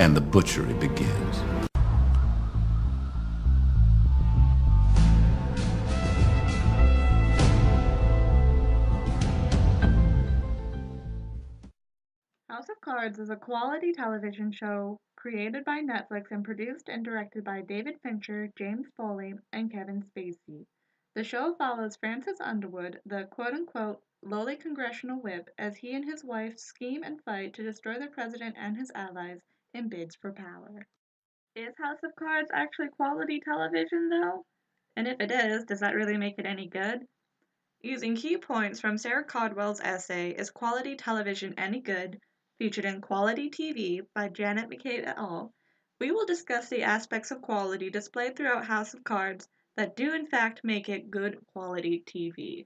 and the butchery begins. House of Cards is a quality television show created by Netflix and produced and directed by David Fincher, James Foley, and Kevin Spacey. The show follows Francis Underwood, the quote-unquote lowly congressional whip, as he and his wife scheme and fight to destroy the president and his allies in bids for power. Is House of Cards actually quality television, though? And if it is, does that really make it any good? Using key points from Sarah Caldwell's essay, Is Quality Television Any Good?, featured in Quality TV by Janet McCabe et al., we will discuss the aspects of quality displayed throughout House of Cards that do in fact make it good quality TV.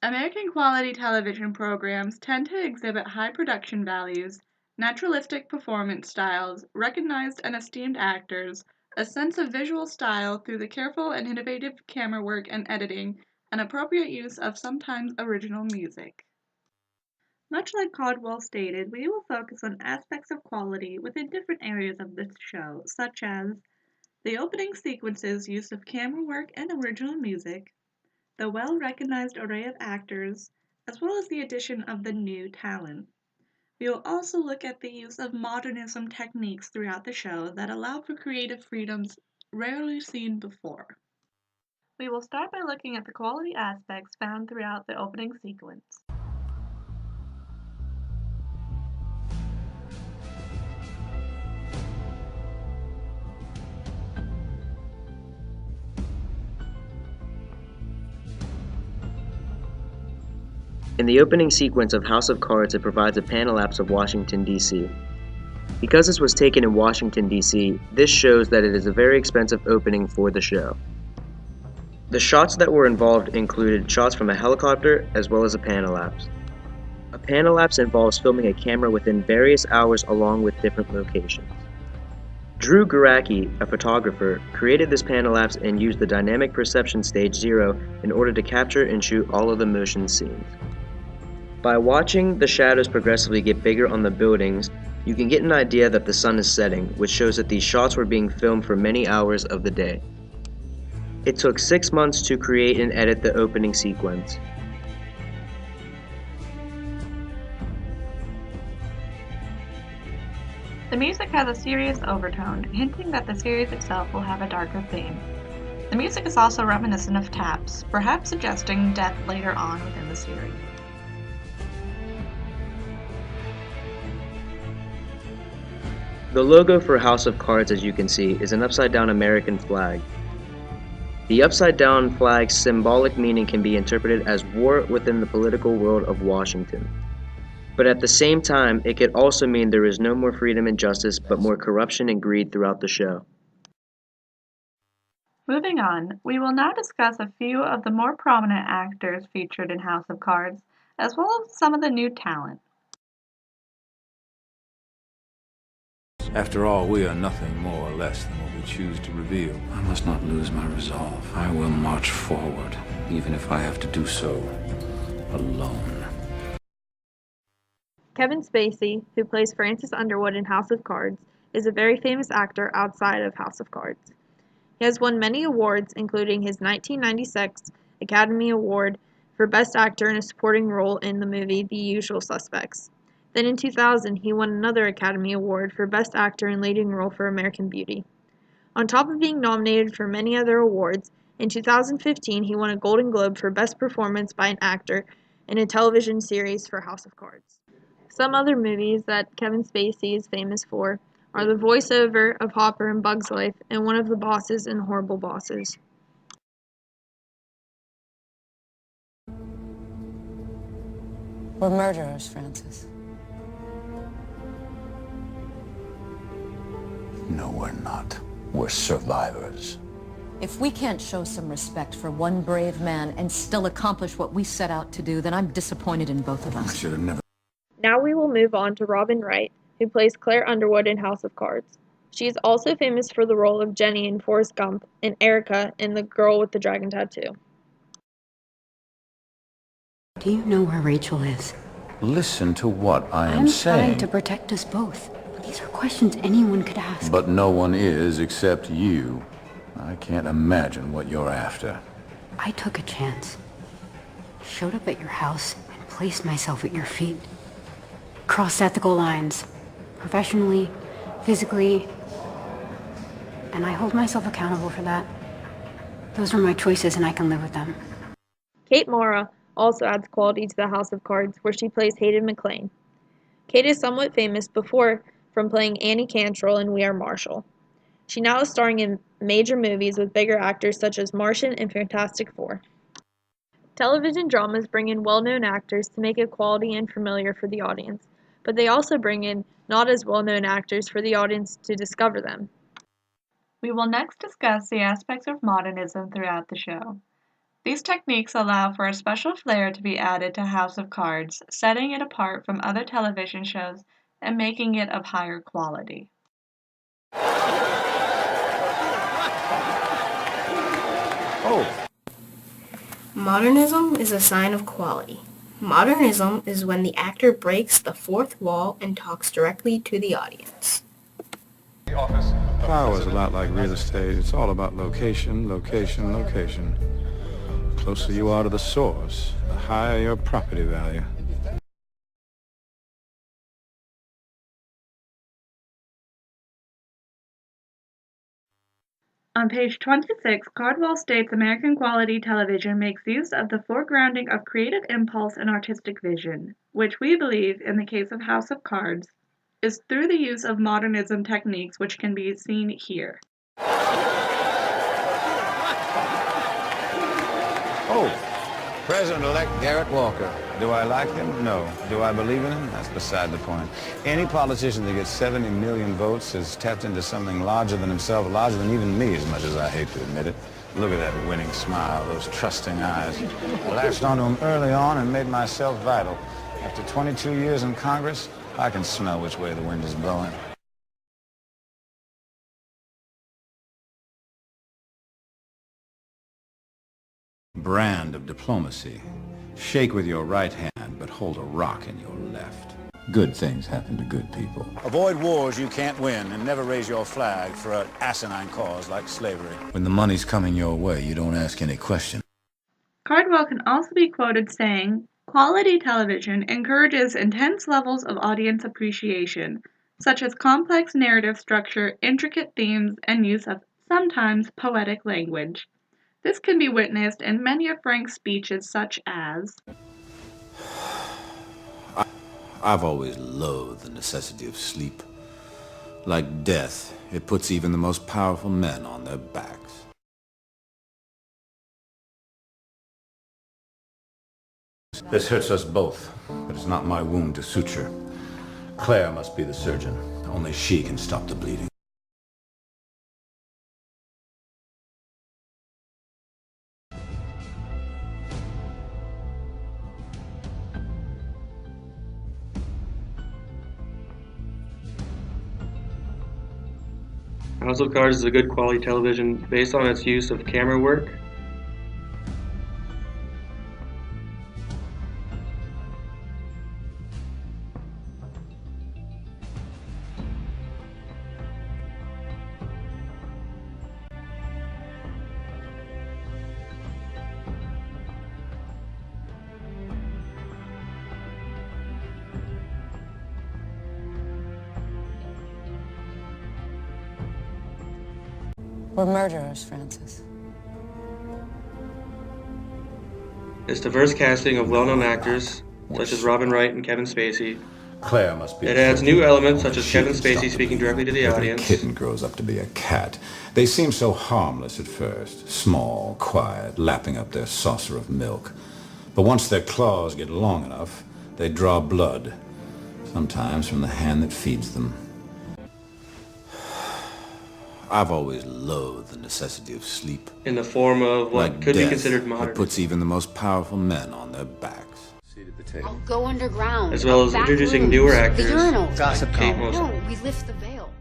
American quality television programs tend to exhibit high production values, naturalistic performance styles, recognized and esteemed actors, a sense of visual style through the careful and innovative camera work and editing, and appropriate use of sometimes original music. Much like Caldwell stated, we will focus on aspects of quality within different areas of this show, such as the opening sequences' use of camera work and original music, the well-recognized array of actors, as well as the addition of the new talent. We will also look at the use of modernism techniques throughout the show that allow for creative freedoms rarely seen before. We will start by looking at the quality aspects found throughout the opening sequence. In the opening sequence of House of Cards, it provides a panel-lapse of Washington, D.C. Because this was taken in Washington, D.C., this shows that it is a very expensive opening for the show. The shots that were involved included shots from a helicopter as well as a panel-lapse. A panel-lapse involves filming a camera within various hours along with different locations. Drew Garacki, a photographer, created this panel-lapse and used the dynamic perception stage 0 in order to capture and shoot all of the motion scenes. By watching the shadows progressively get bigger on the buildings, you can get an idea that the sun is setting, which shows that these shots were being filmed for many hours of the day. It took 6 months to create and edit the opening sequence. The music has a serious overtone, hinting that the series itself will have a darker theme. The music is also reminiscent of taps, perhaps suggesting death later on within the series. The logo for House of Cards, as you can see, is an upside-down American flag. The upside-down flag's symbolic meaning can be interpreted as war within the political world of Washington. But at the same time, it could also mean there is no more freedom and justice, but more corruption and greed throughout the show. Moving on, we will now discuss a few of the more prominent actors featured in House of Cards, as well as some of the new talent. After all, we are nothing more or less than what we choose to reveal. I must not lose my resolve. I will march forward, even if I have to do so alone. Kevin Spacey, who plays Francis Underwood in House of Cards, is a very famous actor outside of House of Cards. He has won many awards, including his 1996 Academy Award for Best Actor in a Supporting Role in the movie The Usual Suspects. Then in 2000, he won another Academy Award for Best Actor in Leading Role for American Beauty. On top of being nominated for many other awards, in 2015 he won a Golden Globe for Best Performance by an Actor in a Television Series for House of Cards. Some other movies that Kevin Spacey is famous for are the voiceover of Hopper in Bug's Life and one of the bosses in Horrible Bosses. We're murderers, Francis. No, we're not. We're survivors. If we can't show some respect for one brave man and still accomplish what we set out to do, then I'm disappointed in both of I us. should have never... Now we will move on to Robin Wright, who plays Claire Underwood in House of Cards. She is also famous for the role of Jenny in Forrest Gump and Erica in The Girl with the Dragon Tattoo. Do you know where Rachel is? Listen to what I am I'm saying. trying to protect us both. These are questions anyone could ask. But no one is except you. I can't imagine what you're after. I took a chance. Showed up at your house and placed myself at your feet. Crossed ethical lines. Professionally, physically, and I hold myself accountable for that. Those were my choices and I can live with them. Kate Mara also adds quality to the House of Cards, where she plays Hayden McLean. Kate is somewhat famous from playing Annie Cantrell in We Are Marshall. She now is starring in major movies with bigger actors such as Martian and Fantastic Four. Television dramas bring in well-known actors to make it quality and familiar for the audience, but they also bring in not as well-known actors for the audience to discover them. We will next discuss the aspects of modernism throughout the show. These techniques allow for a special flair to be added to House of Cards, setting it apart from other television shows and making it of higher quality. Modernism is a sign of quality. Modernism is when the actor breaks the fourth wall and talks directly to the audience. Power is a lot like real estate. It's all about location, location, location. The closer you are to the source, the higher your property value. On page 26, Cardwell states American quality television makes use of the foregrounding of creative impulse and artistic vision, which we believe, in the case of House of Cards, is through the use of modernism techniques which can be seen here. President-elect Garrett Walker. Do I like him? No. Do I believe in him? That's beside the point. Any politician that gets 70 million votes has tapped into something larger than himself, larger than even me, as much as I hate to admit it. Look at that winning smile, those trusting eyes. I latched onto him early on and made myself vital. After 22 years in Congress, I can smell which way the wind is blowing. Brand of diplomacy. Shake with your right hand, but hold a rock in your left. Good things happen to good people. Avoid wars you can't win and never raise your flag for an asinine cause like slavery. When the money's coming your way, you don't ask any questions. Cardwell can also be quoted saying, "Quality television encourages intense levels of audience appreciation, such as complex narrative structure, intricate themes, and use of sometimes poetic language. This can be witnessed in many of Frank's speeches such as, I've always loathed the necessity of sleep. Like death, it puts even the most powerful men on their backs. This hurts us both, but it's not my wound to suture. Claire must be the surgeon. Only she can stop the bleeding. House of Cards is a good quality television based on its use of camera work, We're murderers, Francis. its diverse casting of well-known actors such as Robin Wright and Kevin Spacey. Claire must be. It adds new elements such as Kevin Spacey speaking directly to the audience. Every kitten grows up to be a cat. They seem so harmless at first, small, quiet, lapping up their saucer of milk. But once their claws get long enough, they draw blood, sometimes from the hand that feeds them. I've always loathed the necessity of sleep. In the form of what Like could death, be considered modern. It puts even the most powerful men on their backs. Seat at the table. I'll go underground. As well as back introducing rooms, newer the actors. urinals. Gossip Kate Moss. No, we lift the veil.